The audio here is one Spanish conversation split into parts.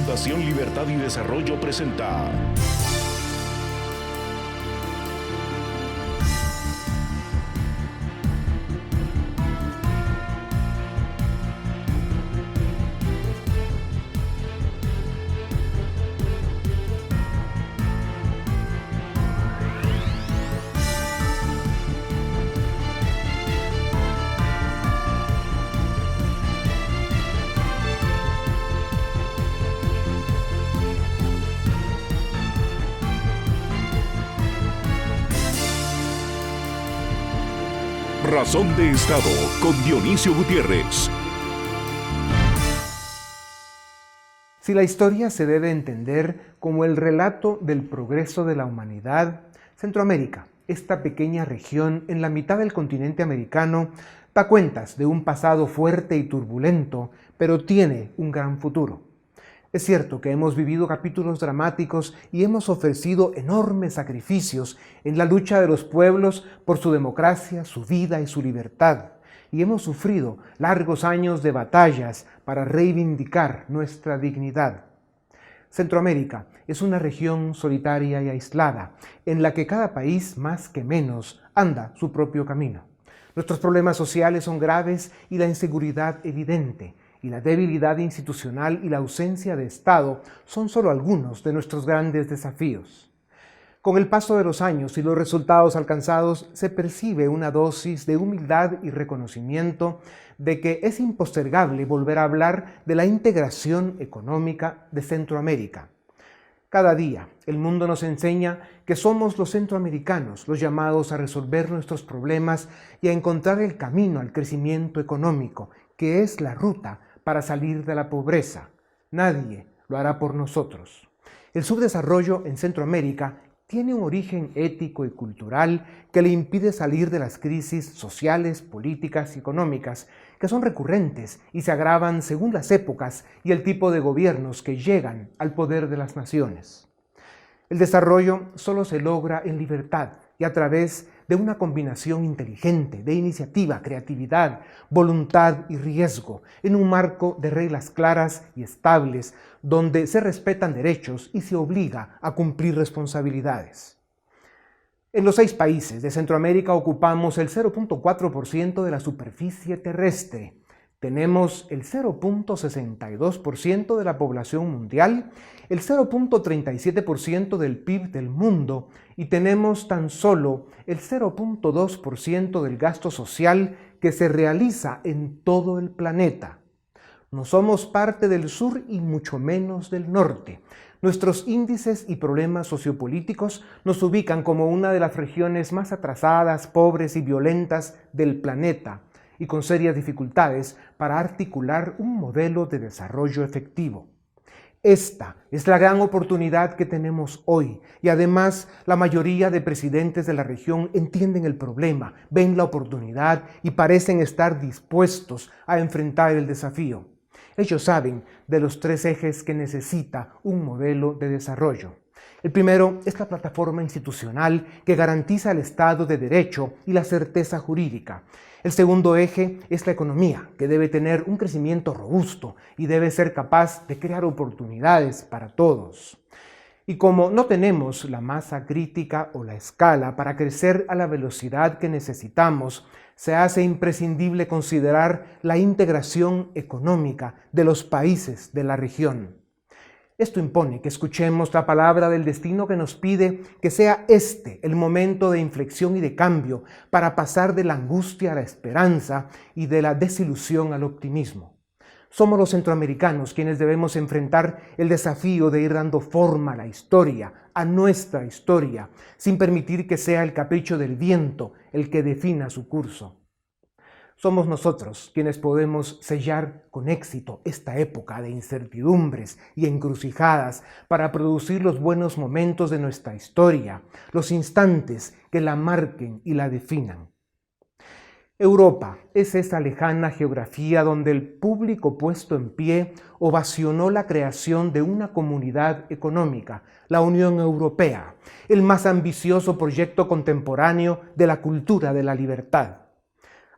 Fundación Libertad y Desarrollo presenta Razón de Estado con Dionisio Gutiérrez. Si la historia se debe entender como el relato del progreso de la humanidad, Centroamérica, esta pequeña región en la mitad del continente americano, da cuentas de un pasado fuerte y turbulento, pero tiene un gran futuro. Es cierto que hemos vivido capítulos dramáticos y hemos ofrecido enormes sacrificios en la lucha de los pueblos por su democracia, su vida y su libertad. Y hemos sufrido largos años de batallas para reivindicar nuestra dignidad. Centroamérica es una región solitaria y aislada, en la que cada país, más que menos, anda su propio camino. Nuestros problemas sociales son graves y la inseguridad evidente. Y la debilidad institucional y la ausencia de Estado son solo algunos de nuestros grandes desafíos. Con el paso de los años y los resultados alcanzados, se percibe una dosis de humildad y reconocimiento de que es impostergable volver a hablar de la integración económica de Centroamérica. Cada día, el mundo nos enseña que somos los centroamericanos los llamados a resolver nuestros problemas y a encontrar el camino al crecimiento económico, que es la ruta para salir de la pobreza. Nadie lo hará por nosotros. El subdesarrollo en Centroamérica tiene un origen ético y cultural que le impide salir de las crisis sociales, políticas y económicas que son recurrentes y se agravan según las épocas y el tipo de gobiernos que llegan al poder de las naciones. El desarrollo solo se logra en libertad y a través de una combinación inteligente de iniciativa, creatividad, voluntad y riesgo, en un marco de reglas claras y estables, donde se respetan derechos y se obliga a cumplir responsabilidades. En los 6 países de Centroamérica ocupamos el 0.4% de la superficie terrestre. Tenemos el 0.62% de la población mundial, el 0.37% del PIB del mundo y tenemos tan solo el 0.2% del gasto social que se realiza en todo el planeta. No somos parte del sur y mucho menos del norte. Nuestros índices y problemas sociopolíticos nos ubican como una de las regiones más atrasadas, pobres y violentas del planeta, y con serias dificultades para articular un modelo de desarrollo efectivo. Esta es la gran oportunidad que tenemos hoy y además la mayoría de presidentes de la región entienden el problema, ven la oportunidad y parecen estar dispuestos a enfrentar el desafío. Ellos saben de los 3 ejes que necesita un modelo de desarrollo. El primero es la plataforma institucional que garantiza el Estado de Derecho y la certeza jurídica. El segundo eje es la economía, que debe tener un crecimiento robusto y debe ser capaz de crear oportunidades para todos. Y como no tenemos la masa crítica o la escala para crecer a la velocidad que necesitamos, se hace imprescindible considerar la integración económica de los países de la región. Esto impone que escuchemos la palabra del destino que nos pide que sea este el momento de inflexión y de cambio para pasar de la angustia a la esperanza y de la desilusión al optimismo. Somos los centroamericanos quienes debemos enfrentar el desafío de ir dando forma a la historia, a nuestra historia, sin permitir que sea el capricho del viento el que defina su curso. Somos nosotros quienes podemos sellar con éxito esta época de incertidumbres y encrucijadas para producir los buenos momentos de nuestra historia, los instantes que la marquen y la definan. Europa es esa lejana geografía donde el público puesto en pie ovacionó la creación de una comunidad económica, la Unión Europea, el más ambicioso proyecto contemporáneo de la cultura de la libertad.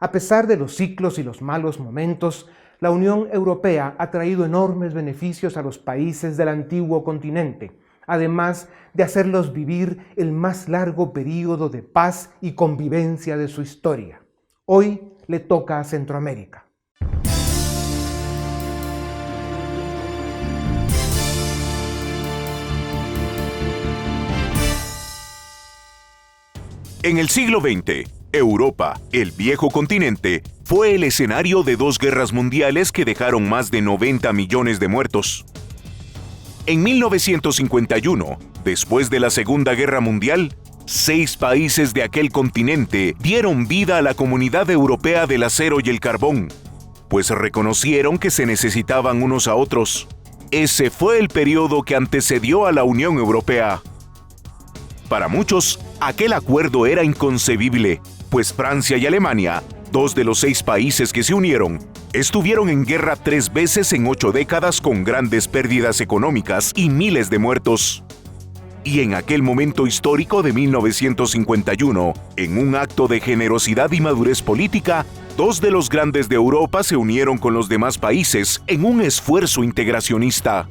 A pesar de los ciclos y los malos momentos, La Unión Europea ha traído enormes beneficios a los países del antiguo continente, además de hacerlos vivir el más largo período de paz y convivencia de su historia. Hoy le toca a Centroamérica. En el siglo XX, Europa, el viejo continente, fue el escenario de 2 guerras mundiales que dejaron más de 90 millones de muertos. En 1951, después de la Segunda Guerra Mundial, 6 países de aquel continente dieron vida a la Comunidad Europea del Acero y el Carbón, pues reconocieron que se necesitaban unos a otros. Ese fue el periodo que antecedió a la Unión Europea. Para muchos, aquel acuerdo era inconcebible, pues Francia y Alemania, 2 de los 6 países que se unieron, estuvieron en guerra 3 veces en 8 décadas con grandes pérdidas económicas y miles de muertos. Y en aquel momento histórico de 1951, en un acto de generosidad y madurez política, 2 de los grandes de Europa se unieron con los demás países en un esfuerzo integracionista.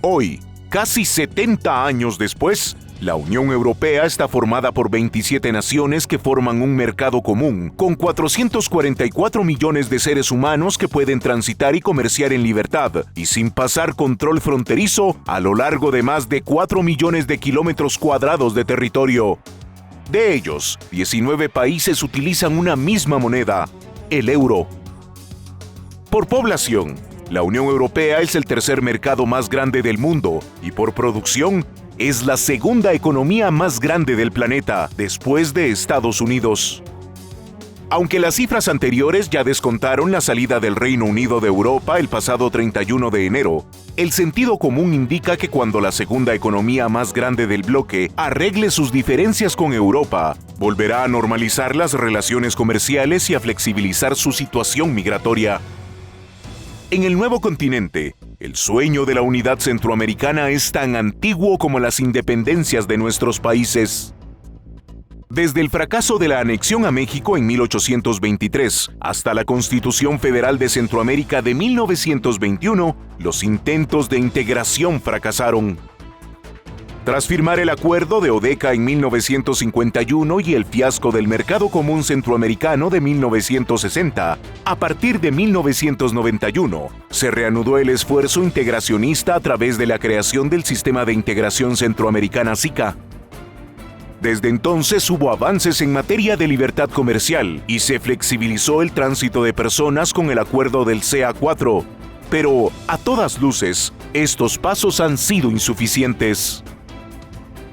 Hoy, casi 70 años después, la Unión Europea está formada por 27 naciones que forman un mercado común, con 444 millones de seres humanos que pueden transitar y comerciar en libertad y sin pasar control fronterizo a lo largo de más de 4 millones de kilómetros cuadrados de territorio. De ellos, 19 países utilizan una misma moneda, el euro. Por población, la Unión Europea es el tercer mercado más grande del mundo y por producción, es la segunda economía más grande del planeta, después de Estados Unidos. Aunque las cifras anteriores ya descontaron la salida del Reino Unido de Europa el pasado 31 de enero, el sentido común indica que cuando la segunda economía más grande del bloque arregle sus diferencias con Europa, volverá a normalizar las relaciones comerciales y a flexibilizar su situación migratoria. En el nuevo continente, el sueño de la unidad centroamericana es tan antiguo como las independencias de nuestros países. Desde el fracaso de la anexión a México en 1823 hasta la Constitución Federal de Centroamérica de 1921, los intentos de integración fracasaron. Tras firmar el Acuerdo de Odeca en 1951 y el fiasco del Mercado Común Centroamericano de 1960, a partir de 1991, se reanudó el esfuerzo integracionista a través de la creación del Sistema de Integración Centroamericana SICA. Desde entonces hubo avances en materia de libertad comercial y se flexibilizó el tránsito de personas con el acuerdo del CA4, pero, a todas luces, estos pasos han sido insuficientes.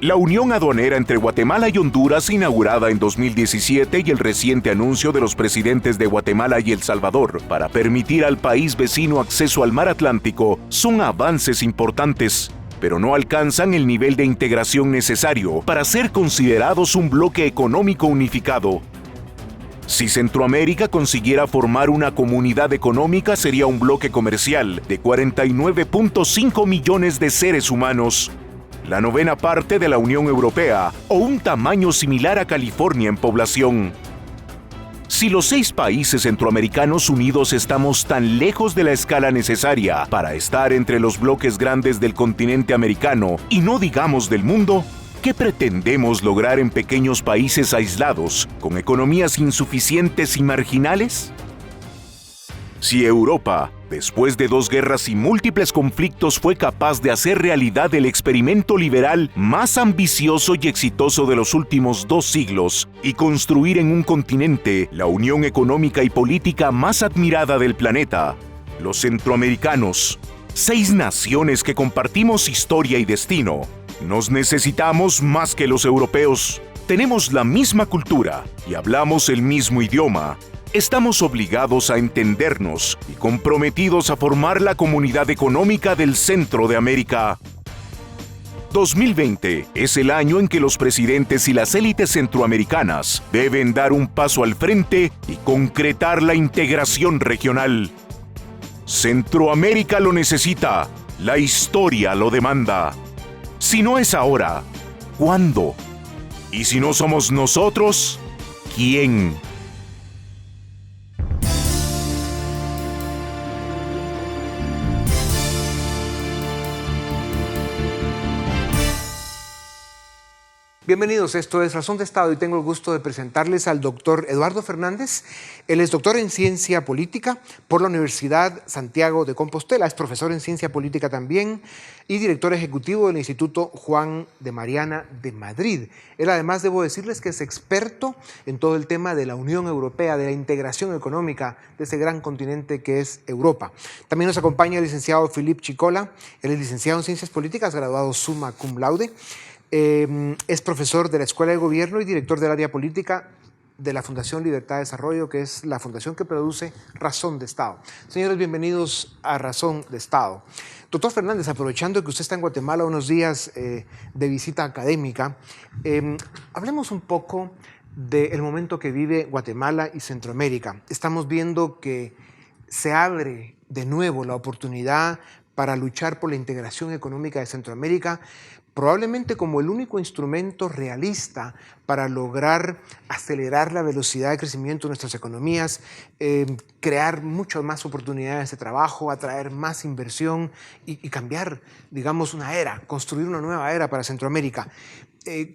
La unión aduanera entre Guatemala y Honduras, inaugurada en 2017, y el reciente anuncio de los presidentes de Guatemala y El Salvador para permitir al país vecino acceso al mar Atlántico son avances importantes, pero no alcanzan el nivel de integración necesario para ser considerados un bloque económico unificado. Si Centroamérica consiguiera formar una comunidad económica, sería un bloque comercial de 49.5 millones de seres humanos, la 9ª parte de la Unión Europea, o un tamaño similar a California en población. Si los 6 países centroamericanos unidos estamos tan lejos de la escala necesaria para estar entre los bloques grandes del continente americano, y no digamos del mundo, ¿qué pretendemos lograr en pequeños países aislados, con economías insuficientes y marginales? Si Europa, después de 2 guerras y múltiples conflictos, fue capaz de hacer realidad el experimento liberal más ambicioso y exitoso de los últimos 2 siglos y construir en un continente la unión económica y política más admirada del planeta, los centroamericanos, 6 naciones que compartimos historia y destino, nos necesitamos más que los europeos. Tenemos la misma cultura y hablamos el mismo idioma. Estamos obligados a entendernos y comprometidos a formar la comunidad económica del centro de América. 2020 es el año en que los presidentes y las élites centroamericanas deben dar un paso al frente y concretar la integración regional. Centroamérica lo necesita, la historia lo demanda. Si no es ahora, ¿cuándo? Y si no somos nosotros, ¿quién? Bienvenidos, esto es Razón de Estado y tengo el gusto de presentarles al doctor Eduardo Fernández. Él es doctor en Ciencia Política por la Universidad Santiago de Compostela, es profesor en Ciencia Política también y director ejecutivo del Instituto Juan de Mariana de Madrid. Él además, debo decirles que es experto en todo el tema de la Unión Europea, de la integración económica de ese gran continente que es Europa. También nos acompaña el licenciado Philippe Chicola, él es licenciado en Ciencias Políticas, graduado summa cum laude. Es profesor de la Escuela de Gobierno y director del área política de la Fundación Libertad de Desarrollo, que es la fundación que produce Razón de Estado. Señores, bienvenidos a Razón de Estado. Doctor Fernández, aprovechando que usted está en Guatemala unos días de visita académica, hablemos un poco del momento que vive Guatemala y Centroamérica. Estamos viendo que se abre de nuevo la oportunidad para luchar por la integración económica de Centroamérica, probablemente como el único instrumento realista para lograr acelerar la velocidad de crecimiento de nuestras economías, crear muchas más oportunidades de trabajo, atraer más inversión y cambiar, digamos, una era, construir una nueva era para Centroamérica.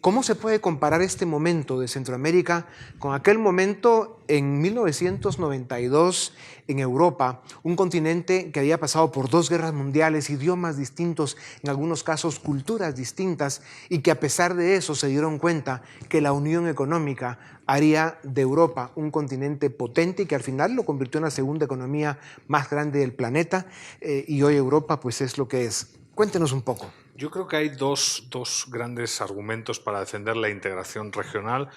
¿Cómo se puede comparar este momento de Centroamérica con aquel momento en 1992 en Europa, un continente que había pasado por 2 guerras mundiales, idiomas distintos, en algunos casos culturas distintas, y que a pesar de eso se dieron cuenta que la unión económica haría de Europa un continente potente y que al final lo convirtió en la segunda economía más grande del planeta, y hoy Europa pues es lo que es? Cuéntenos un poco. Yo creo que hay dos grandes argumentos para defender la integración regional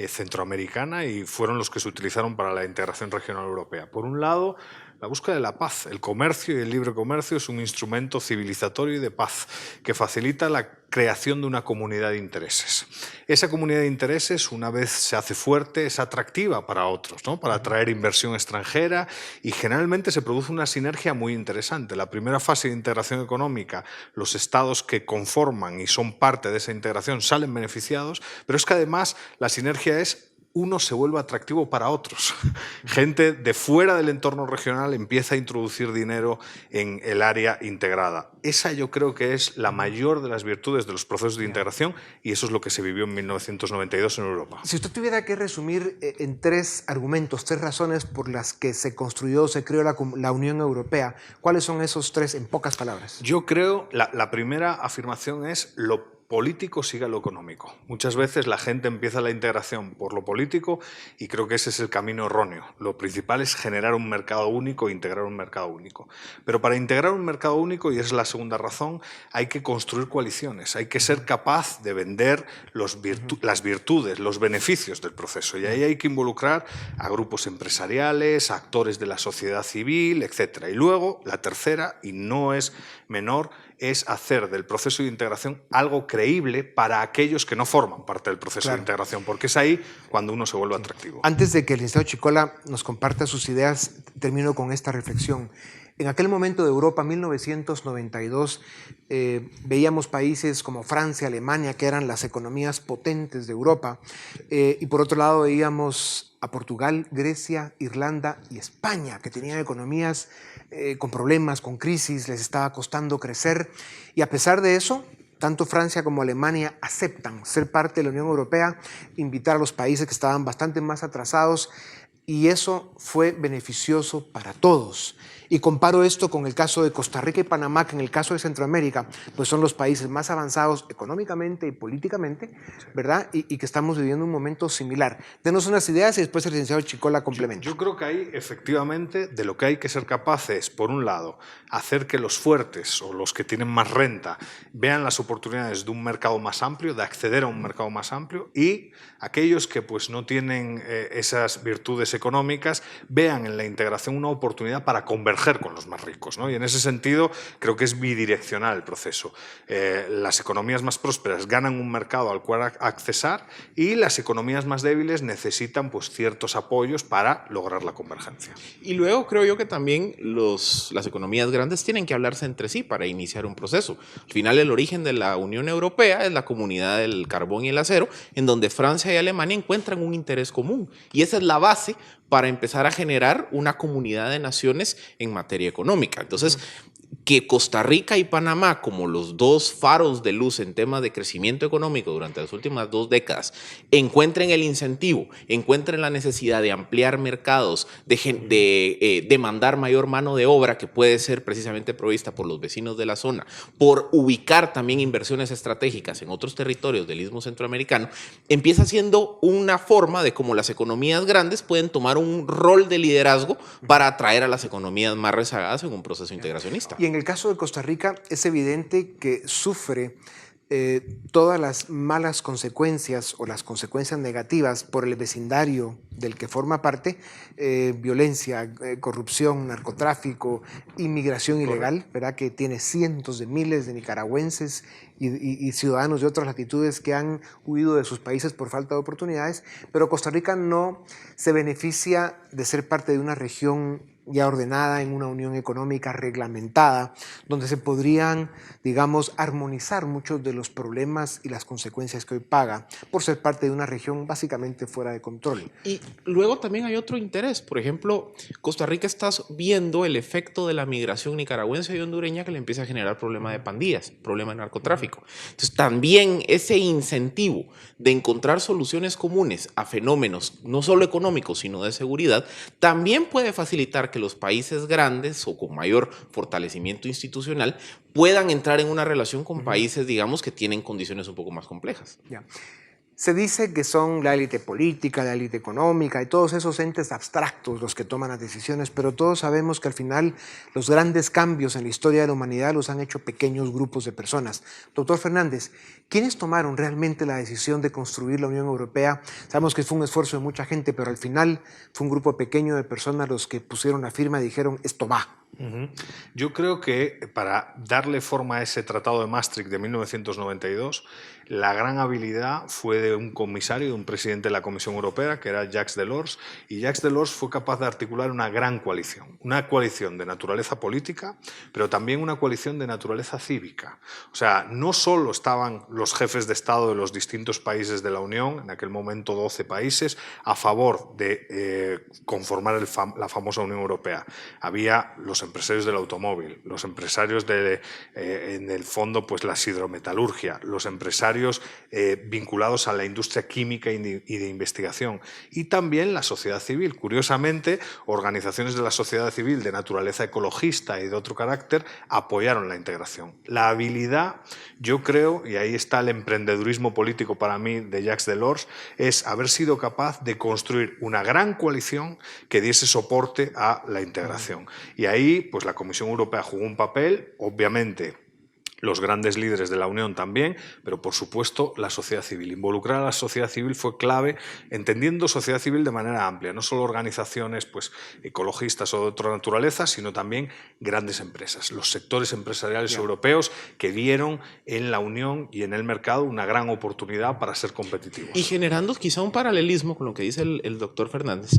centroamericana y fueron los que se utilizaron para la integración regional europea. Por un lado, la búsqueda de la paz. El comercio y el libre comercio es un instrumento civilizatorio y de paz que facilita la creación de una comunidad de intereses. Esa comunidad de intereses, una vez se hace fuerte, es atractiva para otros, ¿no? Para atraer inversión extranjera y generalmente se produce una sinergia muy interesante. La primera fase de integración económica, los estados que conforman y son parte de esa integración salen beneficiados, pero es que además la sinergia es uno se vuelve atractivo para otros. Gente de fuera del entorno regional empieza a introducir dinero en el área integrada. Esa yo creo que es la mayor de las virtudes de los procesos de integración y eso es lo que se vivió en 1992 en Europa. Si usted tuviera que resumir en 3 argumentos, 3 razones por las que se construyó, se creó la Unión Europea, ¿cuáles son esos 3 en pocas palabras? Yo creo, la primera afirmación es lo político sigue lo económico. Muchas veces la gente empieza la integración por lo político y creo que ese es el camino erróneo. Lo principal es generar un mercado único e integrar un mercado único. Pero para integrar un mercado único, y esa es la segunda razón, hay que construir coaliciones, hay que ser capaz de vender las virtudes, los beneficios del proceso. Y ahí hay que involucrar a grupos empresariales, a actores de la sociedad civil, etc. Y luego, la tercera, y no es menor, es hacer del proceso de integración algo creíble para aquellos que no forman parte del proceso de integración, porque es ahí cuando uno se vuelve atractivo. Antes de que el licenciado Chicola nos comparta sus ideas, termino con esta reflexión. En aquel momento de Europa, 1992, veíamos países como Francia, Alemania, que eran las economías potentes de Europa, y por otro lado veíamos a Portugal, Grecia, Irlanda y España, que tenían economías con problemas, con crisis, les estaba costando crecer, y a pesar de eso, tanto Francia como Alemania aceptan ser parte de la Unión Europea, invitar a los países que estaban bastante más atrasados, y eso fue beneficioso para todos. Y comparo esto con el caso de Costa Rica y Panamá, que en el caso de Centroamérica, pues son los países más avanzados económicamente y políticamente, ¿verdad? Y que estamos viviendo un momento similar. Denos unas ideas y después el licenciado Chicola complementa. Yo creo que ahí, efectivamente, de lo que hay que ser capaces, por un lado, hacer que los fuertes o los que tienen más renta vean las oportunidades de un mercado más amplio, de acceder a un mercado más amplio, y aquellos que pues no tienen esas virtudes económicas vean en la integración una oportunidad para converger con los más ricos, ¿no? Y en ese sentido creo que es bidireccional el proceso. Las economías más prósperas ganan un mercado al cual accesar y las economías más débiles necesitan pues, ciertos apoyos para lograr la convergencia. Y luego creo yo que también las economías grandes tienen que hablarse entre sí para iniciar un proceso. Al final el origen de la Unión Europea es la comunidad del carbón y el acero, en donde Francia y Alemania encuentran un interés común. Y esa es la base para empezar a generar una comunidad de naciones en materia económica. Entonces, que Costa Rica y Panamá, como los dos faros de luz en temas de crecimiento económico durante las últimas 2 décadas, encuentren el incentivo, encuentren la necesidad de ampliar mercados, de demandar mayor mano de obra que puede ser precisamente provista por los vecinos de la zona, por ubicar también inversiones estratégicas en otros territorios del Istmo Centroamericano, empieza siendo una forma de cómo las economías grandes pueden tomar un rol de liderazgo para atraer a las economías más rezagadas en un proceso integracionista. Y en el caso de Costa Rica es evidente que sufre todas las malas consecuencias o las consecuencias negativas por el vecindario del que forma parte, violencia, corrupción, narcotráfico, inmigración ilegal, ¿verdad? Que tiene cientos de miles de nicaragüenses y ciudadanos de otras latitudes que han huido de sus países por falta de oportunidades, pero Costa Rica no se beneficia de ser parte de una región ya ordenada en una unión económica reglamentada, donde se podrían, digamos, armonizar muchos de los problemas y las consecuencias que hoy paga por ser parte de una región básicamente fuera de control. Y luego también hay otro interés. Por ejemplo, Costa Rica está viendo el efecto de la migración nicaragüense y hondureña que le empieza a generar problema de pandillas, problema de narcotráfico. Entonces, también ese incentivo de encontrar soluciones comunes a fenómenos no solo económicos, sino de seguridad, también puede facilitar que los países grandes o con mayor fortalecimiento institucional puedan entrar en una relación con países, digamos, que tienen condiciones un poco más complejas. Ya. Se dice que son la élite política, la élite económica y todos esos entes abstractos los que toman las decisiones, pero todos sabemos que al final los grandes cambios en la historia de la humanidad los han hecho pequeños grupos de personas. Doctor Fernández, ¿quiénes tomaron realmente la decisión de construir la Unión Europea? Sabemos que fue un esfuerzo de mucha gente, pero al final fue un grupo pequeño de personas los que pusieron la firma y dijeron, esto va. Yo creo que para darle forma a ese Tratado de Maastricht de 1992, la gran habilidad fue de un comisario, de un presidente de la Comisión Europea, que era Jacques Delors, y Jacques Delors fue capaz de articular una gran coalición, una coalición de naturaleza política, pero también una coalición de naturaleza cívica. O sea, no solo estaban los jefes de Estado de los distintos países de la Unión, en aquel momento 12 países, a favor de conformar la famosa Unión Europea. Había los empresarios del automóvil, los empresarios en el fondo, pues la hidrometalurgia, los empresarios vinculados a la industria química y de investigación, y también la sociedad civil. Curiosamente, organizaciones de la sociedad civil de naturaleza ecologista y de otro carácter apoyaron la integración. La habilidad, yo creo, y ahí está el emprendedurismo político para mí de Jacques Delors, es haber sido capaz de construir una gran coalición que diese soporte a la integración. Y ahí, pues la Comisión Europea jugó un papel, obviamente, los grandes líderes de la Unión también, pero por supuesto la sociedad civil. Involucrar a la sociedad civil fue clave, entendiendo sociedad civil de manera amplia, no solo organizaciones pues, ecologistas o de otra naturaleza, sino también grandes empresas, los sectores empresariales europeos que vieron en la Unión y en el mercado una gran oportunidad para ser competitivos. Y generando quizá un paralelismo con lo que dice el doctor Fernández,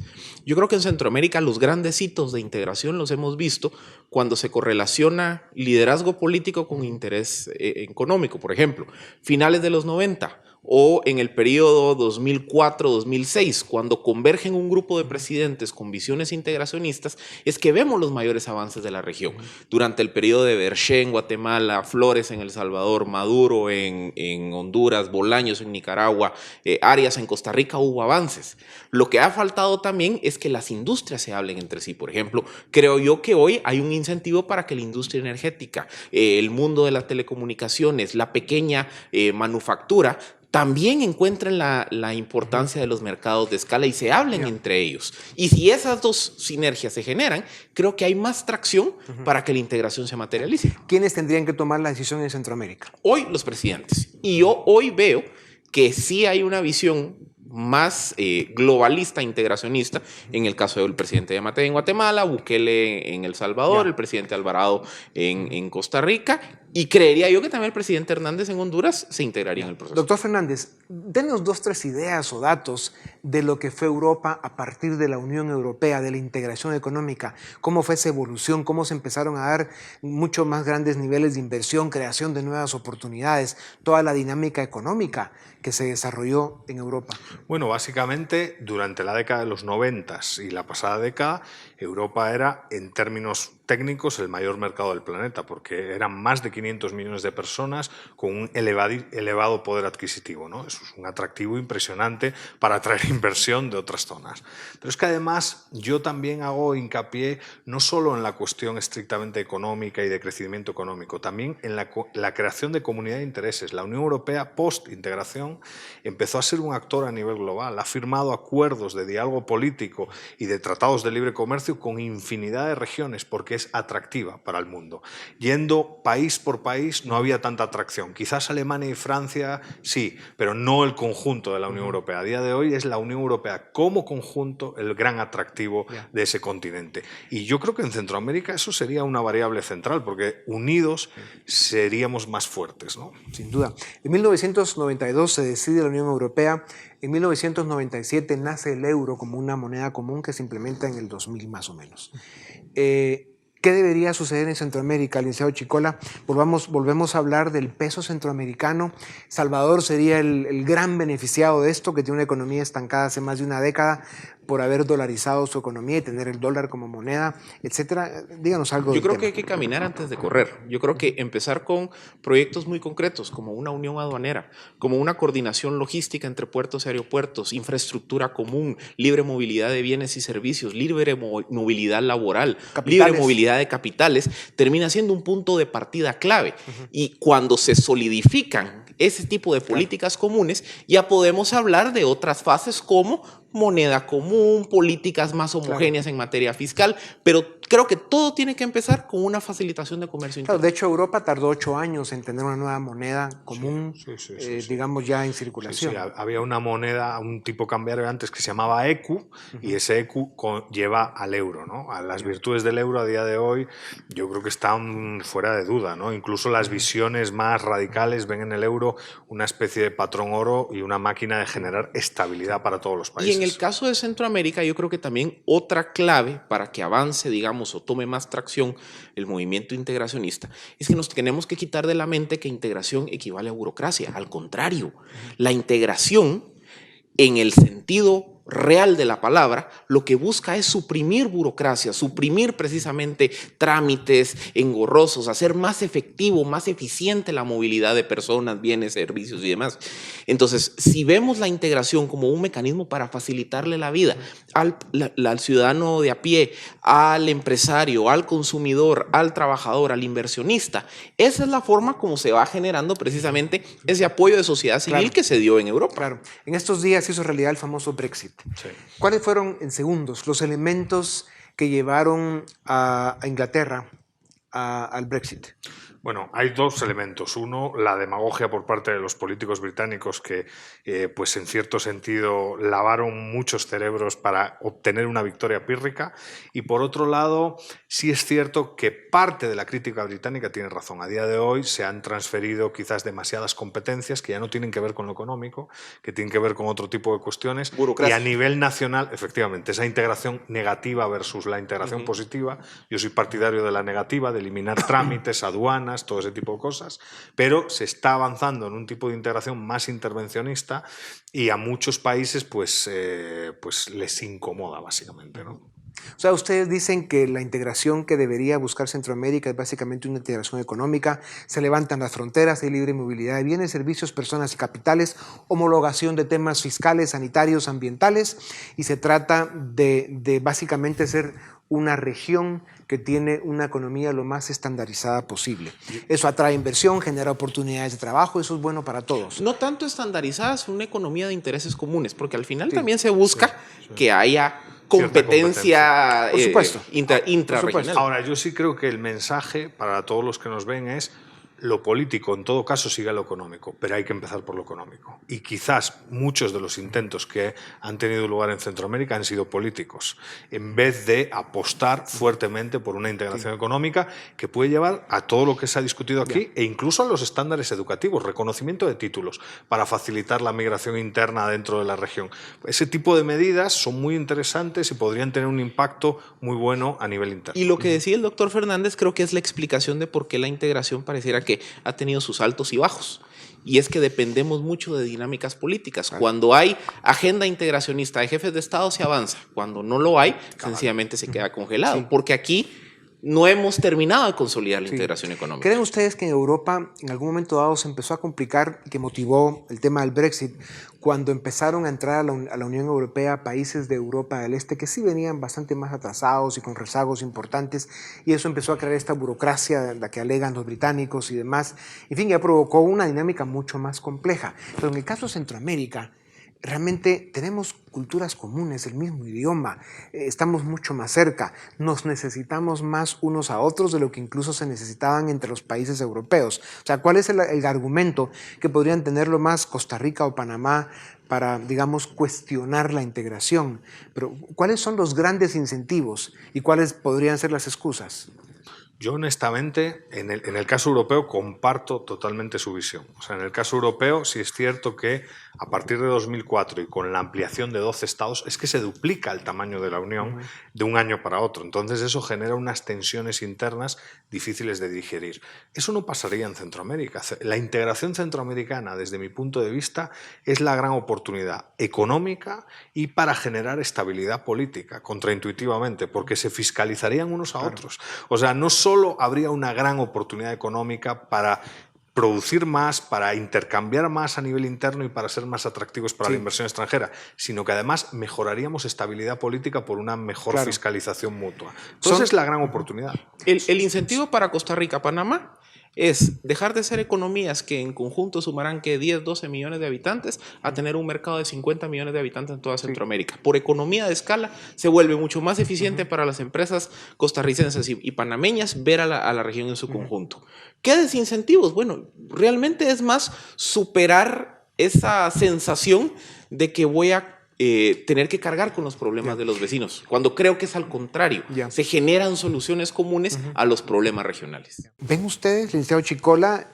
yo creo que en Centroamérica los grandes hitos de integración los hemos visto cuando se correlaciona liderazgo político con interés económico. Por ejemplo, finales de los 90 o en el periodo 2004-2006, cuando convergen un grupo de presidentes con visiones integracionistas, es que vemos los mayores avances de la región. Durante el periodo de Berché en Guatemala, Flores en El Salvador, Maduro en Honduras, Bolaños en Nicaragua, Arias en Costa Rica, hubo avances. Lo que ha faltado también es que las industrias se hablen entre sí. Por ejemplo, creo yo que hoy hay un incentivo para que la industria energética, el mundo de las telecomunicaciones, la pequeña manufactura, también encuentren la importancia de los mercados de escala y se hablen entre ellos. Y si esas dos sinergias se generan, creo que hay más tracción para que la integración se materialice. ¿Quiénes tendrían que tomar la decisión en Centroamérica? Hoy los presidentes. Y yo hoy veo que sí hay una visión más globalista, integracionista, en el caso del presidente Yamatei en Guatemala, Bukele en El Salvador, el presidente Alvarado en Costa Rica, y creería yo que también el presidente Hernández en Honduras se integraría en el proceso. Doctor Fernández, denos 2 o 3 ideas o datos de lo que fue Europa a partir de la Unión Europea, de la integración económica, cómo fue esa evolución, cómo se empezaron a dar mucho más grandes niveles de inversión, creación de nuevas oportunidades, toda la dinámica económica que se desarrolló en Europa. Bueno, básicamente durante la década de los 90 y la pasada década, Europa era, en términos técnicos el mayor mercado del planeta, porque eran más de 500 millones de personas con un elevado poder adquisitivo, ¿no? Eso es un atractivo impresionante para atraer inversión de otras zonas. Pero es que además yo también hago hincapié no solo en la cuestión estrictamente económica y de crecimiento económico, también en la creación de comunidad de intereses. La Unión Europea, post-integración, empezó a ser un actor a nivel global, ha firmado acuerdos de diálogo político y de tratados de libre comercio con infinidad de regiones porque es atractiva para el mundo. Yendo país por país no había tanta atracción. Quizás Alemania y Francia sí, pero no el conjunto de la Unión Europea. A día de hoy es la Unión Europea como conjunto el gran atractivo de ese continente. Y yo creo que en Centroamérica eso sería una variable central, porque unidos seríamos más fuertes, ¿no? Sin duda. En 1992 se decide la Unión Europea. En 1997 nace el euro como una moneda común que se implementa en el 2000 más o menos. ¿Qué debería suceder en Centroamérica, licenciado Chicola? Volvemos a hablar del peso centroamericano. Salvador sería el gran beneficiado de esto, que tiene una economía estancada hace más de una década por haber dolarizado su economía y tener el dólar como moneda, etcétera. Díganos algo. Yo creo que hay que caminar antes de correr. Yo creo que empezar con proyectos muy concretos, como una unión aduanera, como una coordinación logística entre puertos y aeropuertos, infraestructura común, libre movilidad de bienes y servicios, libre movilidad laboral, libre movilidad de capitales, termina siendo un punto de partida clave. Y cuando se solidifican ese tipo de políticas comunes, ya podemos hablar de otras fases como moneda común, políticas más homogéneas en materia fiscal, pero creo que todo tiene que empezar con una facilitación de comercio interno. De hecho, Europa tardó 8 años en tener una nueva moneda común, digamos, ya en circulación. Había una moneda, un tipo cambiario antes que se llamaba ECU, y ese ECU lleva al euro, ¿no? A las virtudes del euro a día de hoy yo creo que están fuera de duda, ¿no? Incluso las visiones más radicales ven en el euro una especie de patrón oro y una máquina de generar estabilidad para todos los países. Y en el caso de Centroamérica, yo creo que también otra clave para que avance, digamos, o tome más tracción el movimiento integracionista, es que nos tenemos que quitar de la mente que integración equivale a burocracia. Al contrario, la integración, en el sentido real de la palabra, lo que busca es suprimir burocracia, suprimir precisamente trámites engorrosos, hacer más efectivo, más eficiente la movilidad de personas, bienes, servicios y demás. Entonces, si vemos la integración como un mecanismo para facilitarle la vida al ciudadano de a pie, al empresario, al consumidor, al trabajador, al inversionista, esa es la forma como se va generando precisamente ese apoyo de sociedad civil que se dio en Europa. Claro. En estos días hizo realidad el famoso Brexit. Sí. ¿Cuáles fueron, en segundos, los elementos que llevaron a Inglaterra al Brexit? Bueno, hay dos elementos. Uno, la demagogia por parte de los políticos británicos que, pues en cierto sentido, lavaron muchos cerebros para obtener una victoria pírrica. Y por otro lado, sí es cierto que parte de la crítica británica tiene razón. A día de hoy se han transferido quizás demasiadas competencias que ya no tienen que ver con lo económico, que tienen que ver con otro tipo de cuestiones. Burocracia. Y a nivel nacional, efectivamente, esa integración negativa versus la integración positiva. Yo soy partidario de la negativa, de eliminar trámites, aduanas, todo ese tipo de cosas, pero se está avanzando en un tipo de integración más intervencionista y a muchos países pues les incomoda básicamente, ¿no? O sea, ustedes dicen que la integración que debería buscar Centroamérica es básicamente una integración económica, se levantan las fronteras, hay libre movilidad de bienes, servicios, personas y capitales, homologación de temas fiscales, sanitarios, ambientales, y se trata de básicamente ser una región que tiene una economía lo más estandarizada posible. Eso atrae inversión, genera oportunidades de trabajo, eso es bueno para todos. No tanto estandarizadas, una economía de intereses comunes, porque al final también se busca que haya competencia intrarregional. Ahora, yo sí creo que el mensaje para todos los que nos ven es: lo político en todo caso sigue lo económico, pero hay que empezar por lo económico. Y quizás muchos de los intentos que han tenido lugar en Centroamérica han sido políticos, en vez de apostar fuertemente por una integración económica que puede llevar a todo lo que se ha discutido aquí e incluso a los estándares educativos, reconocimiento de títulos para facilitar la migración interna dentro de la región. Ese tipo de medidas son muy interesantes y podrían tener un impacto muy bueno a nivel interno. Y lo que decía el doctor Fernández creo que es la explicación de por qué la integración pareciera que ha tenido sus altos y bajos. Y es que dependemos mucho de dinámicas políticas. Cuando hay agenda integracionista de jefes de Estado se avanza. Cuando no lo hay, sencillamente se queda congelado. Porque aquí no hemos terminado de consolidar la Sí. integración económica. ¿Creen ustedes que en Europa en algún momento dado se empezó a complicar y que motivó el tema del Brexit cuando empezaron a entrar a la Unión Europea países de Europa del Este que sí venían bastante más atrasados y con rezagos importantes, y eso empezó a crear esta burocracia de la que alegan los británicos y demás? En fin, ya provocó una dinámica mucho más compleja. Pero en el caso de Centroamérica, realmente tenemos culturas comunes, el mismo idioma, estamos mucho más cerca, nos necesitamos más unos a otros de lo que incluso se necesitaban entre los países europeos. O sea, ¿cuál es el argumento que podrían tenerlo más Costa Rica o Panamá para, digamos, cuestionar la integración? Pero, ¿cuáles son los grandes incentivos y cuáles podrían ser las excusas? Yo honestamente, en el caso europeo, comparto totalmente su visión. O sea, en el caso europeo sí es cierto que a partir de 2004 y con la ampliación de 12 estados, es que se duplica el tamaño de la Unión de un año para otro. Entonces eso genera unas tensiones internas difíciles de digerir. Eso no pasaría en Centroamérica. La integración centroamericana, desde mi punto de vista, es la gran oportunidad económica y para generar estabilidad política, contraintuitivamente, porque se fiscalizarían unos a otros. O sea, no solo habría una gran oportunidad económica para producir más, para intercambiar más a nivel interno y para ser más atractivos para la inversión extranjera, sino que además mejoraríamos estabilidad política por una mejor fiscalización mutua. Entonces es la gran oportunidad. El incentivo para Costa Rica, Panamá, es dejar de ser economías que en conjunto sumarán que 10, 12 millones de habitantes a tener un mercado de 50 millones de habitantes en toda Centroamérica. Por economía de escala se vuelve mucho más eficiente para las empresas costarricenses y panameñas ver a la región en su conjunto. ¿Qué desincentivos? Bueno, realmente es más superar esa sensación de que voy a tener que cargar con los problemas de los vecinos, cuando creo que es al contrario. Se generan soluciones comunes a los problemas regionales. ¿Ven ustedes, licenciado Chicola,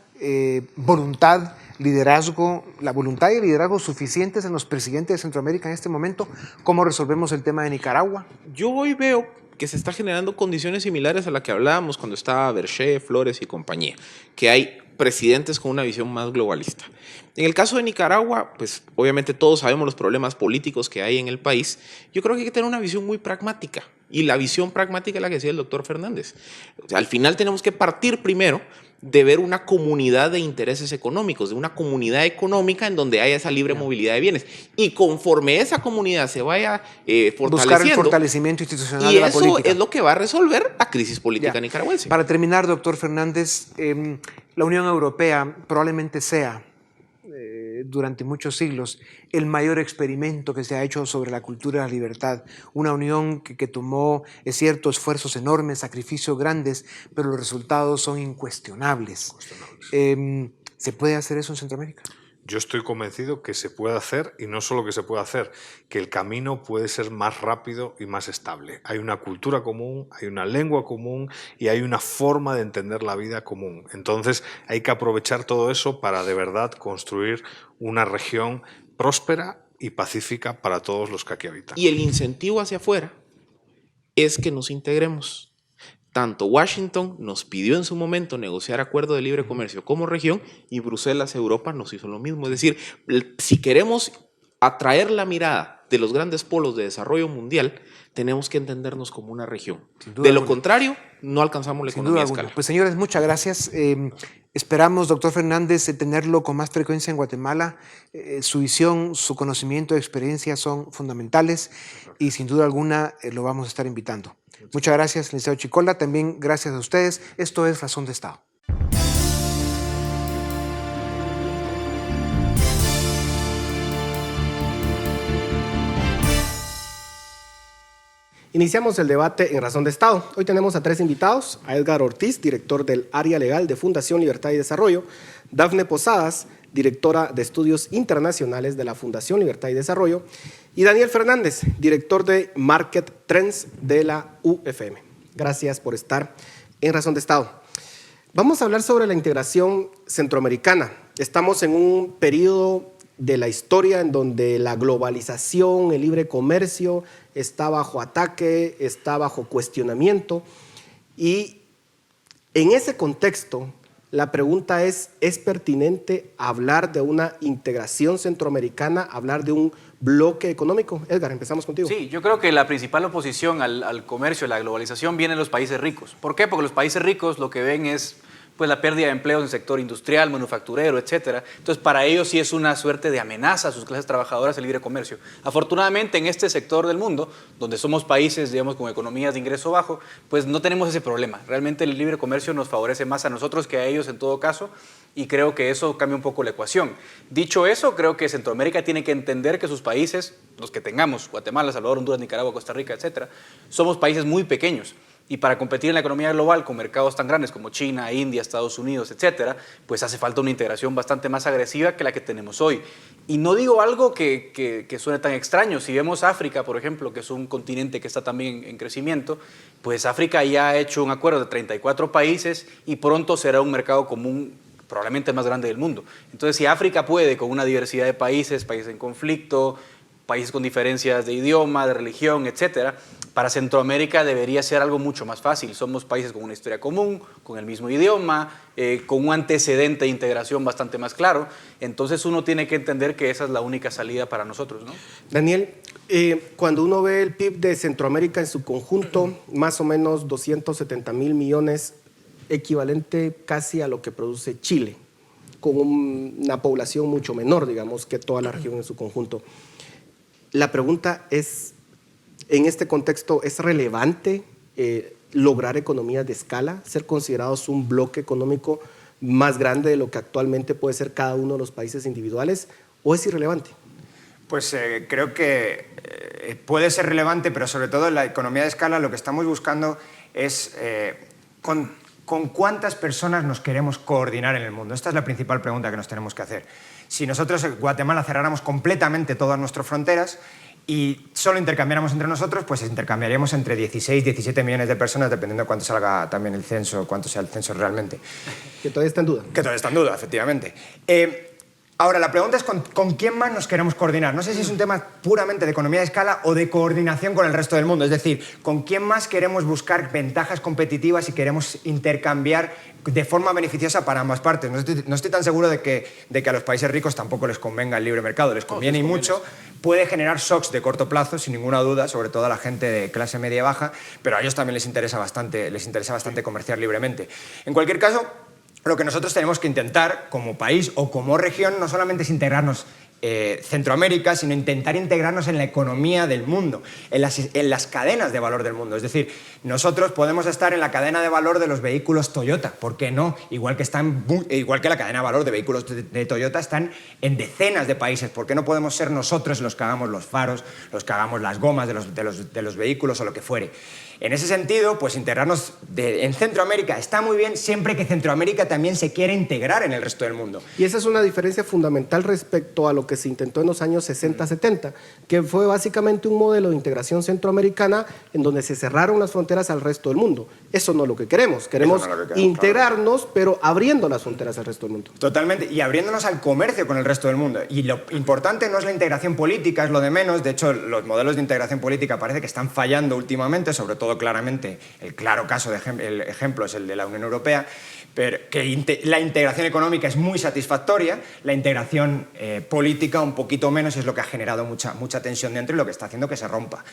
voluntad, liderazgo, la voluntad y el liderazgo suficientes en los presidentes de Centroamérica en este momento? ¿Cómo resolvemos el tema de Nicaragua? Yo hoy veo que se está generando condiciones similares a las que hablábamos cuando estaba Berché, Flores y compañía, que hay presidentes con una visión más globalista. En el caso de Nicaragua, pues obviamente todos sabemos los problemas políticos que hay en el país. Yo creo que hay que tener una visión muy pragmática, y la visión pragmática es la que decía el doctor Fernández. O sea, al final tenemos que partir primero de ver una comunidad de intereses económicos, de una comunidad económica en donde haya esa libre movilidad de bienes. Y conforme esa comunidad se vaya fortaleciendo, buscar el fortalecimiento institucional de la política. Y eso es lo que va a resolver la crisis política nicaragüense. Para terminar, doctor Fernández, la Unión Europea probablemente sea, durante muchos siglos, el mayor experimento que se ha hecho sobre la cultura de la libertad. Una unión que tomó, es cierto, esfuerzos enormes, sacrificios grandes, pero los resultados son incuestionables. ¿Se puede hacer eso en Centroamérica? Yo estoy convencido que se puede hacer, y no solo que se puede hacer, que el camino puede ser más rápido y más estable. Hay una cultura común, hay una lengua común y hay una forma de entender la vida común. Entonces hay que aprovechar todo eso para de verdad construir una región próspera y pacífica para todos los que aquí habitan. Y el incentivo hacia afuera es que nos integremos. Tanto Washington nos pidió en su momento negociar acuerdo de libre comercio como región, y Bruselas, Europa, nos hizo lo mismo. Es decir, si queremos atraer la mirada de los grandes polos de desarrollo mundial, tenemos que entendernos como una región. De lo contrario, no alcanzamos la economía a escala. Pues señores, muchas gracias. Esperamos, doctor Fernández, tenerlo con más frecuencia en Guatemala. Su visión, su conocimiento, experiencia son fundamentales y sin duda alguna lo vamos a estar invitando. Muchas gracias, licenciado Chicola. También gracias a ustedes. Esto es Razón de Estado. Iniciamos el debate en Razón de Estado. Hoy tenemos a 3 invitados: a Edgar Ortiz, director del área legal de Fundación Libertad y Desarrollo; Dafne Posadas, directora de Estudios Internacionales de la Fundación Libertad y Desarrollo; y Daniel Fernández, director de Market Trends de la UFM. Gracias por estar en Razón de Estado. Vamos a hablar sobre la integración centroamericana. Estamos en un periodo de la historia en donde la globalización, el libre comercio está bajo ataque, está bajo cuestionamiento, y en ese contexto La pregunta es pertinente hablar de una integración centroamericana, hablar de un bloque económico? Edgar, empezamos contigo. Sí, yo creo que la principal oposición al comercio, a la globalización, viene de los países ricos. ¿Por qué? Porque los países ricos lo que ven es pues la pérdida de empleos en el sector industrial, manufacturero, etcétera. Entonces, para ellos sí es una suerte de amenaza a sus clases trabajadoras el libre comercio. Afortunadamente, en este sector del mundo, donde somos países, digamos, con economías de ingreso bajo, pues no tenemos ese problema. Realmente el libre comercio nos favorece más a nosotros que a ellos en todo caso, y creo que eso cambia un poco la ecuación. Dicho eso, creo que Centroamérica tiene que entender que sus países, los que tengamos, Guatemala, Salvador, Honduras, Nicaragua, Costa Rica, etcétera, somos países muy pequeños. Y para competir en la economía global con mercados tan grandes como China, India, Estados Unidos, etcétera, pues hace falta una integración bastante más agresiva que la que tenemos hoy. Y no digo algo que suene tan extraño. Si vemos África, por ejemplo, que es un continente que está también en crecimiento, pues África ya ha hecho un acuerdo de 34 países y pronto será un mercado común probablemente más grande del mundo. Entonces, si África puede, con una diversidad de países, países en conflicto, países con diferencias de idioma, de religión, etcétera, para Centroamérica debería ser algo mucho más fácil. Somos países con una historia común, con el mismo idioma, con un antecedente de integración bastante más claro. Entonces uno tiene que entender que esa es la única salida para nosotros, ¿no? Daniel, cuando uno ve el PIB de Centroamérica en su conjunto, más o menos 270,000 millones, equivalente casi a lo que produce Chile, con una población mucho menor, digamos, que toda la región en su conjunto. La pregunta es, en este contexto, ¿es relevante lograr economías de escala, ser considerados un bloque económico más grande de lo que actualmente puede ser cada uno de los países individuales, o es irrelevante? Pues creo que puede ser relevante, pero sobre todo en la economía de escala lo que estamos buscando es con cuántas personas nos queremos coordinar en el mundo. Esta es la principal pregunta que nos tenemos que hacer. Si nosotros en Guatemala cerráramos completamente todas nuestras fronteras y solo intercambiáramos entre nosotros, pues intercambiaríamos entre 16, 17 millones de personas, dependiendo de cuánto salga también el censo, cuánto sea el censo realmente. Que todavía está en duda. Que todavía está en duda, efectivamente. Ahora, la pregunta es con quién más nos queremos coordinar. No sé si es un tema puramente de economía de escala o de coordinación con el resto del mundo. Es decir, con quién más queremos buscar ventajas competitivas y queremos intercambiar de forma beneficiosa para ambas partes. No estoy tan seguro de que a los países ricos tampoco les convenga el libre mercado. Les conviene y mucho. Puede generar shocks de corto plazo, sin ninguna duda, sobre todo a la gente de clase media y baja, pero a ellos también les interesa bastante comerciar libremente. En cualquier caso, lo que nosotros tenemos que intentar como país o como región no solamente es integrarnos Centroamérica, sino intentar integrarnos en la economía del mundo, en las cadenas de valor del mundo. Es decir, nosotros podemos estar en la cadena de valor de los vehículos Toyota, ¿por qué no? Igual que la cadena de valor de vehículos de Toyota están en decenas de países. ¿Por qué no podemos ser nosotros los que hagamos los faros, los que hagamos las gomas de los vehículos o lo que fuere? En ese sentido, pues integrarnos en Centroamérica está muy bien, siempre que Centroamérica también se quiera integrar en el resto del mundo. Y esa es una diferencia fundamental respecto a lo que se intentó en los años 60-70, que fue básicamente un modelo de integración centroamericana en donde se cerraron las fronteras al resto del mundo. Eso no es lo que queremos. Queremos integrarnos, claro, pero abriendo las fronteras al resto del mundo. Totalmente, y abriéndonos al comercio con el resto del mundo. Y lo importante no es la integración política, es lo de menos. De hecho, los modelos de integración política parece que están fallando últimamente, sobre todo claramente, el claro caso de ejemplo es el de la Unión Europea, pero que la integración económica es muy satisfactoria, la integración política un poquito menos, es lo que ha generado mucha tensión dentro y lo que está haciendo que se rompa.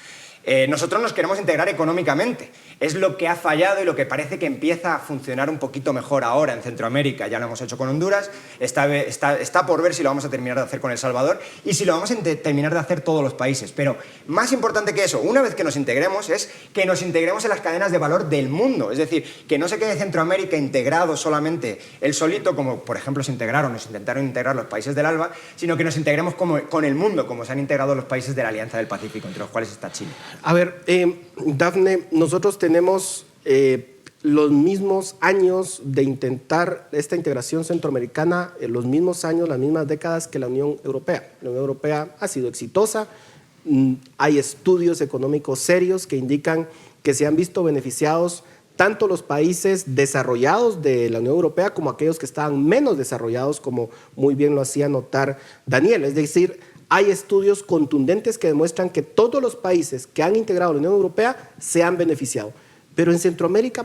Nosotros nos queremos integrar económicamente, es lo que ha fallado y lo que parece que empieza a funcionar un poquito mejor ahora en Centroamérica. Ya lo hemos hecho con Honduras, está por ver si lo vamos a terminar de hacer con El Salvador y si lo vamos a terminar de hacer todos los países. Pero más importante que eso, una vez que nos integremos, es que nos integremos en las cadenas de valor del mundo. Es decir, que no se quede Centroamérica integrado solamente él solito, como por ejemplo nos intentaron integrar los países del ALBA, sino que nos integremos con el mundo, como se han integrado los países de la Alianza del Pacífico, entre los cuales está Chile. A ver, Dafne, nosotros tenemos los mismos años de intentar esta integración centroamericana, los mismos años, las mismas décadas que la Unión Europea. La Unión Europea ha sido exitosa, hay estudios económicos serios que indican que se han visto beneficiados tanto los países desarrollados de la Unión Europea como aquellos que estaban menos desarrollados, como muy bien lo hacía notar Daniel. Es decir, hay estudios contundentes que demuestran que todos los países que han integrado la Unión Europea se han beneficiado. Pero en Centroamérica,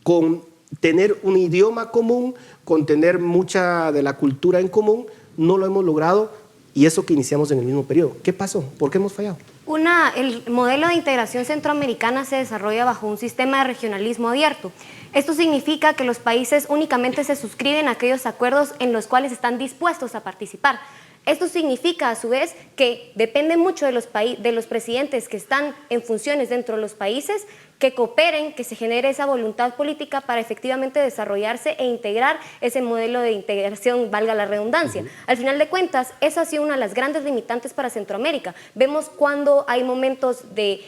con tener un idioma común, con tener mucha de la cultura en común, no lo hemos logrado, y eso que iniciamos en el mismo periodo. ¿Qué pasó? ¿Por qué hemos fallado? El modelo de integración centroamericana se desarrolla bajo un sistema de regionalismo abierto. Esto significa que los países únicamente se suscriben a aquellos acuerdos en los cuales están dispuestos a participar. Esto significa, a su vez, que depende mucho de los presidentes que están en funciones dentro de los países, que cooperen, que se genere esa voluntad política para efectivamente desarrollarse e integrar ese modelo de integración, valga la redundancia. Al final de cuentas, esa ha sido una de las grandes limitantes para Centroamérica. Vemos cuando hay momentos de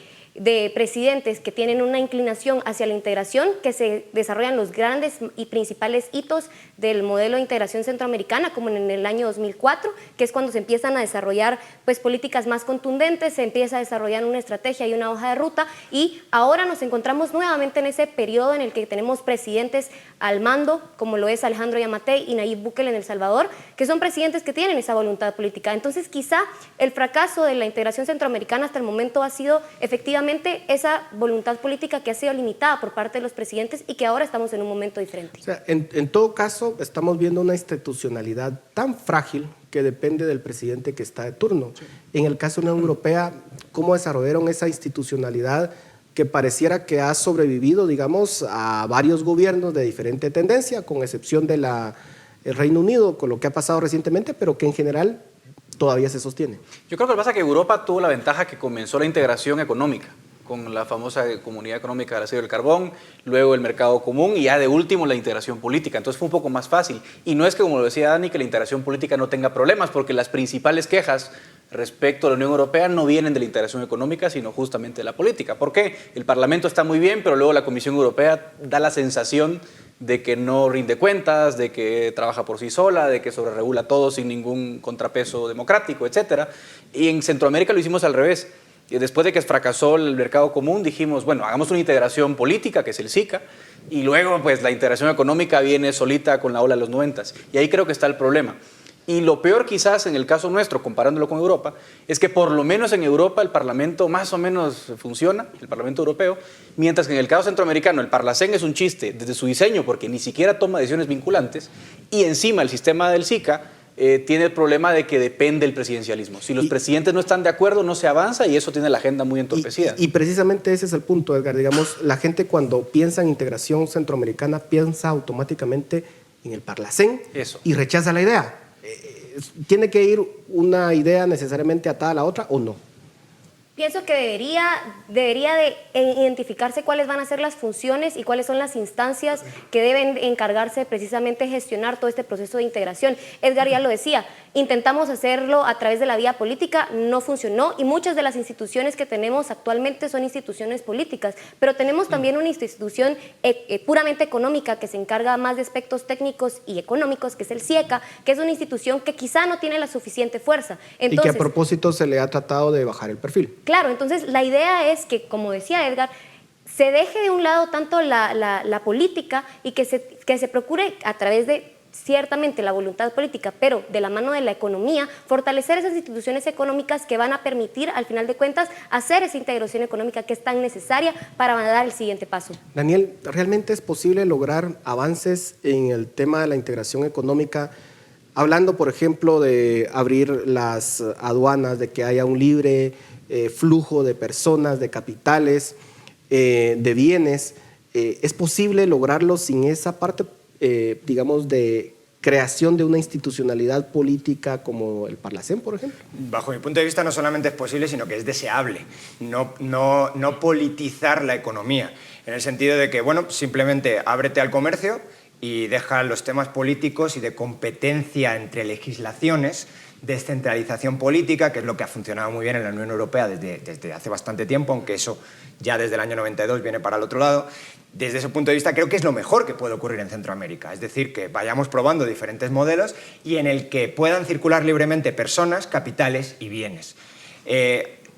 presidentes que tienen una inclinación hacia la integración, que se desarrollan los grandes y principales hitos del modelo de integración centroamericana, como en el año 2004, que es cuando se empiezan a desarrollar pues, políticas más contundentes, se empieza a desarrollar una estrategia y una hoja de ruta, y ahora nos encontramos nuevamente en ese periodo en el que tenemos presidentes al mando, como lo es Alejandro Yamatei y Nayib Bukele en El Salvador, que son presidentes que tienen esa voluntad política. Entonces, quizá el fracaso de la integración centroamericana hasta el momento ha sido efectivamente esa voluntad política que ha sido limitada por parte de los presidentes y que ahora estamos en un momento diferente. O sea, en todo caso, estamos viendo una institucionalidad tan frágil que depende del presidente que está de turno. Sí. En el caso de la Unión Europea, ¿cómo desarrollaron esa institucionalidad que pareciera que ha sobrevivido, digamos, a varios gobiernos de diferente tendencia, con excepción del Reino Unido, con lo que ha pasado recientemente, pero que en general todavía se sostiene? Yo creo que lo que pasa es que Europa tuvo la ventaja que comenzó la integración económica con la famosa Comunidad Económica del Acero y el Carbón, luego el mercado común y ya de último la integración política. Entonces fue un poco más fácil. Y no es que, como lo decía Dani, que la integración política no tenga problemas, porque las principales quejas respecto a la Unión Europea no vienen de la integración económica, sino justamente de la política. ¿Por qué? El Parlamento está muy bien, pero luego la Comisión Europea da la sensación de que no rinde cuentas, de que trabaja por sí sola, de que sobreregula todo sin ningún contrapeso democrático, etc. Y en Centroamérica lo hicimos al revés. Y después de que fracasó el mercado común, dijimos, bueno, hagamos una integración política, que es el SICA, y luego pues la integración económica viene solita con la ola de los 90. Y ahí creo que está el problema. Y lo peor quizás en el caso nuestro, comparándolo con Europa, es que por lo menos en Europa el Parlamento más o menos funciona, el Parlamento Europeo, mientras que en el caso centroamericano el Parlacén es un chiste desde su diseño porque ni siquiera toma decisiones vinculantes, y encima el sistema del SICA tiene el problema de que depende del presidencialismo. Si los presidentes no están de acuerdo, no se avanza, y eso tiene la agenda muy entorpecida. Y precisamente ese es el punto, Edgar. Digamos, la gente cuando piensa en integración centroamericana piensa automáticamente en el Parlacén y rechaza la idea. ¿Tiene que ir una idea necesariamente atada a la otra o no? Pienso que debería de identificarse cuáles van a ser las funciones y cuáles son las instancias que deben encargarse precisamente de gestionar todo este proceso de integración. Edgar ya lo decía, intentamos hacerlo a través de la vía política, no funcionó, y muchas de las instituciones que tenemos actualmente son instituciones políticas, pero tenemos también una institución puramente económica que se encarga más de aspectos técnicos y económicos, que es el CIECA, que es una institución que quizá no tiene la suficiente fuerza. Entonces, y que a propósito se le ha tratado de bajar el perfil. Claro, entonces la idea es que, como decía Edgar, se deje de un lado tanto la política y que se procure a través de ciertamente la voluntad política, pero de la mano de la economía, fortalecer esas instituciones económicas que van a permitir, al final de cuentas, hacer esa integración económica que es tan necesaria para dar el siguiente paso. Daniel, ¿realmente es posible lograr avances en el tema de la integración económica? Hablando, por ejemplo, de abrir las aduanas, de que haya un libre flujo de personas, de capitales, de bienes. ¿Es posible lograrlo sin esa parte, digamos, de creación de una institucionalidad política como el Parlacén, por ejemplo? Bajo mi punto de vista no solamente es posible, sino que es deseable no politizar la economía, en el sentido de que, bueno, simplemente ábrete al comercio y deja los temas políticos y de competencia entre legislaciones, descentralización política, que es lo que ha funcionado muy bien en la Unión Europea desde hace bastante tiempo, aunque eso ya desde el año 92 viene para el otro lado. Desde ese punto de vista creo que es lo mejor que puede ocurrir en Centroamérica, es decir, que vayamos probando diferentes modelos y en el que puedan circular libremente personas, capitales y bienes.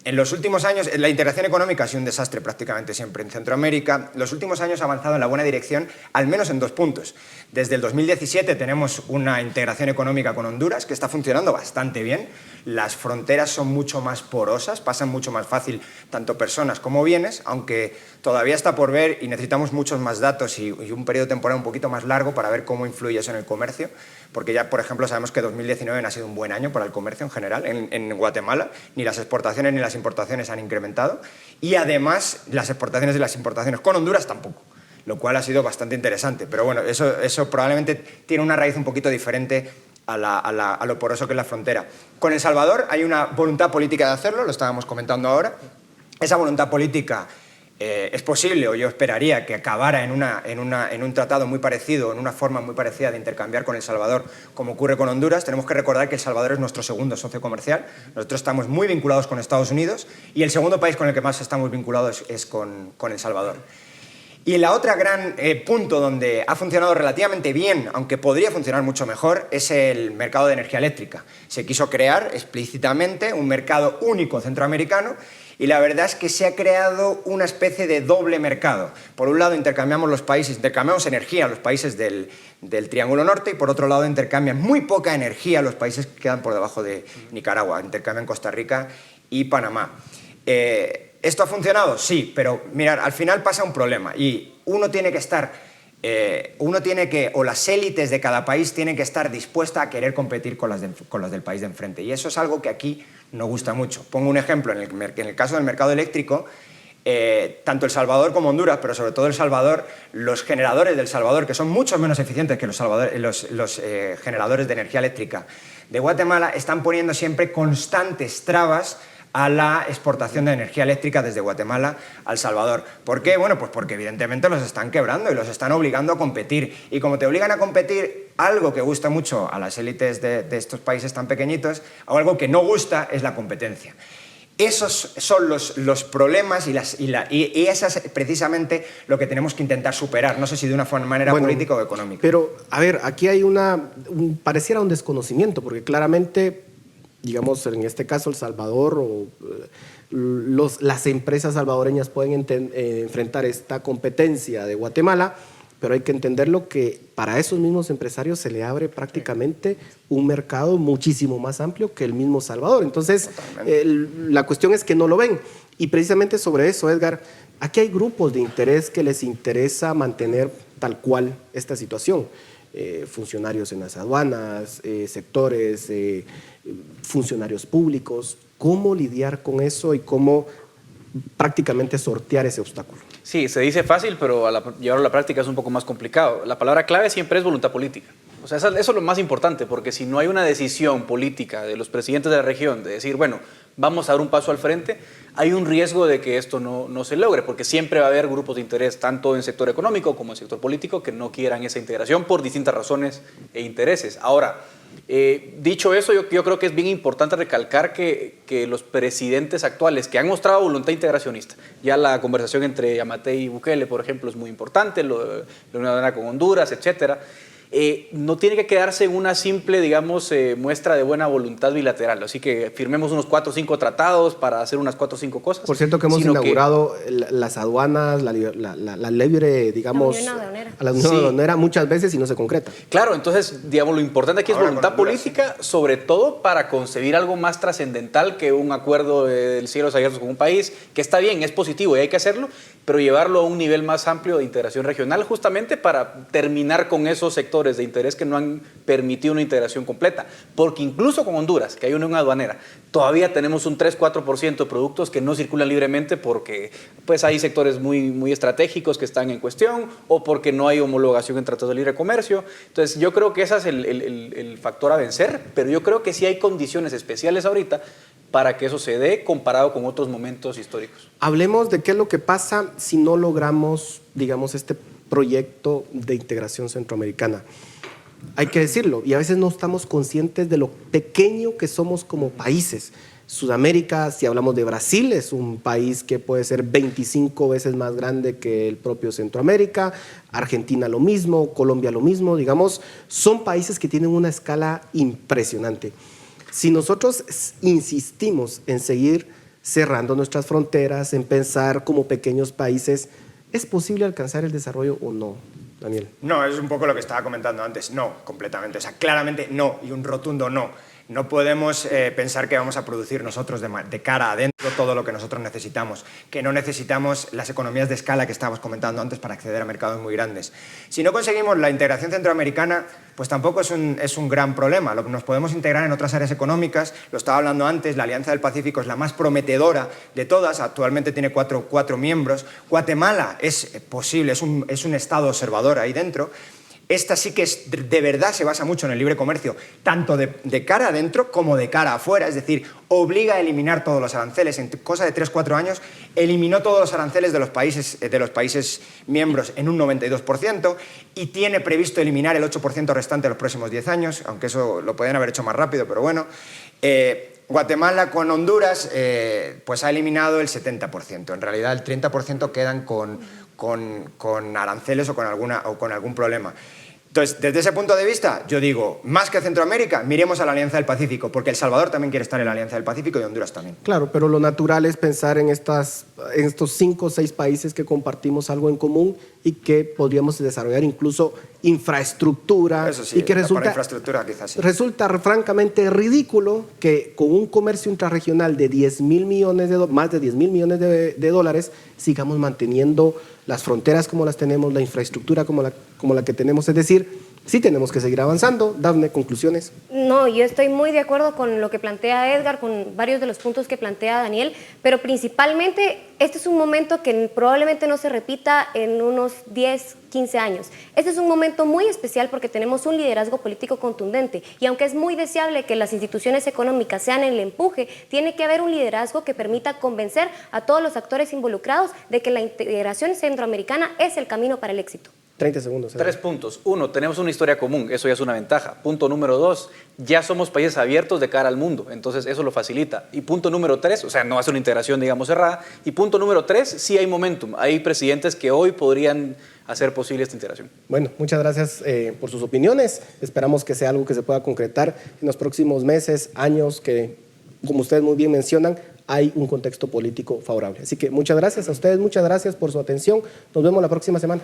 En los últimos años, la integración económica ha sido un desastre prácticamente siempre en Centroamérica. Los últimos años ha avanzado en la buena dirección, al menos en 2 puntos. Desde el 2017 tenemos una integración económica con Honduras que está funcionando bastante bien. Las fronteras son mucho más porosas, pasan mucho más fácil tanto personas como bienes, aunque todavía está por ver y necesitamos muchos más datos y un periodo temporal un poquito más largo para ver cómo influye eso en el comercio, porque ya, por ejemplo, sabemos que 2019 no ha sido un buen año para el comercio en general en Guatemala, ni las exportaciones ni las importaciones han incrementado, y además las exportaciones y las importaciones con Honduras tampoco, lo cual ha sido bastante interesante. Pero bueno, eso probablemente tiene una raíz un poquito diferente a lo poroso que es la frontera. Con El Salvador hay una voluntad política de hacerlo, lo estábamos comentando ahora. Esa voluntad política es posible, o yo esperaría que acabara en un tratado muy parecido, en una forma muy parecida de intercambiar con El Salvador, como ocurre con Honduras. Tenemos que recordar que El Salvador es nuestro segundo socio comercial. Nosotros estamos muy vinculados con Estados Unidos y el segundo país con el que más estamos vinculados es con El Salvador. Y la otra gran punto donde ha funcionado relativamente bien, aunque podría funcionar mucho mejor, es el mercado de energía eléctrica. Se quiso crear explícitamente un mercado único centroamericano y la verdad es que se ha creado una especie de doble mercado. Por un lado intercambiamos energía a los países del Triángulo Norte y por otro lado intercambian muy poca energía a los países que quedan por debajo de Nicaragua, intercambian Costa Rica y Panamá. ¿Esto ha funcionado? Sí, pero mirad, al final pasa un problema y o las élites de cada país tienen que estar dispuestas a querer competir con las del país de enfrente. Y eso es algo que aquí no gusta mucho. Pongo un ejemplo, en el caso del mercado eléctrico, tanto El Salvador como Honduras, pero sobre todo El Salvador, los generadores del Salvador, que son mucho menos eficientes que los generadores de energía eléctrica de Guatemala, están poniendo siempre constantes trabas a la exportación de energía eléctrica desde Guatemala al Salvador. ¿Por qué? Bueno, pues porque evidentemente los están quebrando y los están obligando a competir. Y como te obligan a competir, algo que gusta mucho a las élites de estos países tan pequeñitos, o algo que no gusta, es la competencia. Esos son los problemas y eso es precisamente lo que tenemos que intentar superar. No sé si de una manera política o económica. Pero, a ver, aquí hay pareciera un desconocimiento, porque claramente, digamos, en este caso El Salvador o las empresas salvadoreñas pueden enfrentar esta competencia de Guatemala, pero hay que entenderlo que para esos mismos empresarios se le abre prácticamente un mercado muchísimo más amplio que el mismo Salvador. Entonces, la cuestión es que no lo ven. Y precisamente sobre eso, Edgar, aquí hay grupos de interés que les interesa mantener tal cual esta situación. Funcionarios en las aduanas, sectores, funcionarios públicos. ¿Cómo lidiar con eso y cómo prácticamente sortear ese obstáculo? Sí, se dice fácil, pero llevarlo a la práctica es un poco más complicado. La palabra clave siempre es voluntad política. O sea, eso es lo más importante, porque si no hay una decisión política de los presidentes de la región de decir, bueno, vamos a dar un paso al frente, hay un riesgo de que esto no se logre, porque siempre va a haber grupos de interés, tanto en el sector económico como en el sector político, que no quieran esa integración por distintas razones e intereses. Ahora, dicho eso, yo creo que es bien importante recalcar que los presidentes actuales que han mostrado voluntad integracionista, ya la conversación entre Yamatei y Bukele, por ejemplo, es muy importante, la Unión Aduanera con Honduras, etcétera, no tiene que quedarse en una simple, digamos, muestra de buena voluntad bilateral. Así que firmemos unos 4 o 5 tratados para hacer unas 4 o 5 cosas. Por cierto que hemos inaugurado las aduanas, la libre, digamos, a la Unión Aduanera muchas veces y no se concreta. Claro, entonces, digamos, lo importante aquí es voluntad política, sobre todo para concebir algo más trascendental que un acuerdo del cielos abiertos con un país, que está bien, es positivo y hay que hacerlo, pero llevarlo a un nivel más amplio de integración regional, justamente para terminar con esos sectores de interés que no han permitido una integración completa. Porque incluso con Honduras, que hay una unión aduanera, todavía tenemos un 3-4% de productos que no circulan libremente porque pues, hay sectores muy estratégicos que están en cuestión o porque no hay homologación en tratados de libre comercio. Entonces yo creo que ese es el factor a vencer, pero yo creo que sí hay condiciones especiales ahorita para que eso se dé comparado con otros momentos históricos. Hablemos de qué es lo que pasa si no logramos, digamos, este proyecto de integración centroamericana. Hay que decirlo, y a veces no estamos conscientes de lo pequeño que somos como países. Sudamérica, si hablamos de Brasil, es un país que puede ser 25 veces más grande que el propio Centroamérica, Argentina lo mismo, Colombia lo mismo, digamos, son países que tienen una escala impresionante. Si nosotros insistimos en seguir cerrando nuestras fronteras, en pensar como pequeños países. ¿Es posible alcanzar el desarrollo o no, Daniel? No, es un poco lo que estaba comentando antes. No, completamente. O sea, claramente no, y un rotundo no. No podemos pensar que vamos a producir nosotros de cara adentro todo lo que nosotros necesitamos, que no necesitamos las economías de escala que estábamos comentando antes para acceder a mercados muy grandes. Si no conseguimos la integración centroamericana, pues tampoco es un gran problema. Nos podemos integrar en otras áreas económicas, lo estaba hablando antes, la Alianza del Pacífico es la más prometedora de todas, actualmente tiene cuatro miembros. Guatemala es posible, es un estado observador ahí dentro. Esta sí que de verdad se basa mucho en el libre comercio, tanto de cara adentro como de cara afuera, es decir, obliga a eliminar todos los aranceles. En cosa de 3-4 años eliminó todos los aranceles de los países miembros en un 92% y tiene previsto eliminar el 8% restante en los próximos 10 años, aunque eso lo podrían haber hecho más rápido, pero bueno. Guatemala con Honduras pues ha eliminado el 70%. En realidad el 30% quedan con aranceles o con algún problema. Entonces, desde ese punto de vista, yo digo, más que Centroamérica, miremos a la Alianza del Pacífico, porque El Salvador también quiere estar en la Alianza del Pacífico y Honduras también. Claro, pero lo natural es pensar en estos 5 o 6 países que compartimos algo en común y que podríamos desarrollar incluso infraestructura. Eso sí, y que infraestructura quizás sí. Resulta francamente ridículo que con un comercio intrarregional de más de 10 mil millones de dólares sigamos manteniendo las fronteras como las tenemos, la infraestructura como la que tenemos. Es decir, sí tenemos que seguir avanzando. Dafne, conclusiones. No, yo estoy muy de acuerdo con lo que plantea Edgar, con varios de los puntos que plantea Daniel, pero principalmente este es un momento que probablemente no se repita en unos 10, 15 años. Este es un momento muy especial porque tenemos un liderazgo político contundente y aunque es muy deseable que las instituciones económicas sean el empuje, tiene que haber un liderazgo que permita convencer a todos los actores involucrados de que la integración centroamericana es el camino para el éxito. 30 segundos. 3 puntos. 1, tenemos una historia común, eso ya es una ventaja. Punto número 2, ya somos países abiertos de cara al mundo, entonces eso lo facilita. Y punto número 3, o sea, no va a ser una integración, digamos, cerrada. Y punto número 3, sí hay momentum. Hay presidentes que hoy podrían hacer posible esta integración. Bueno, muchas gracias por sus opiniones. Esperamos que sea algo que se pueda concretar en los próximos meses, años, que, como ustedes muy bien mencionan, hay un contexto político favorable. Así que muchas gracias a ustedes, muchas gracias por su atención. Nos vemos la próxima semana.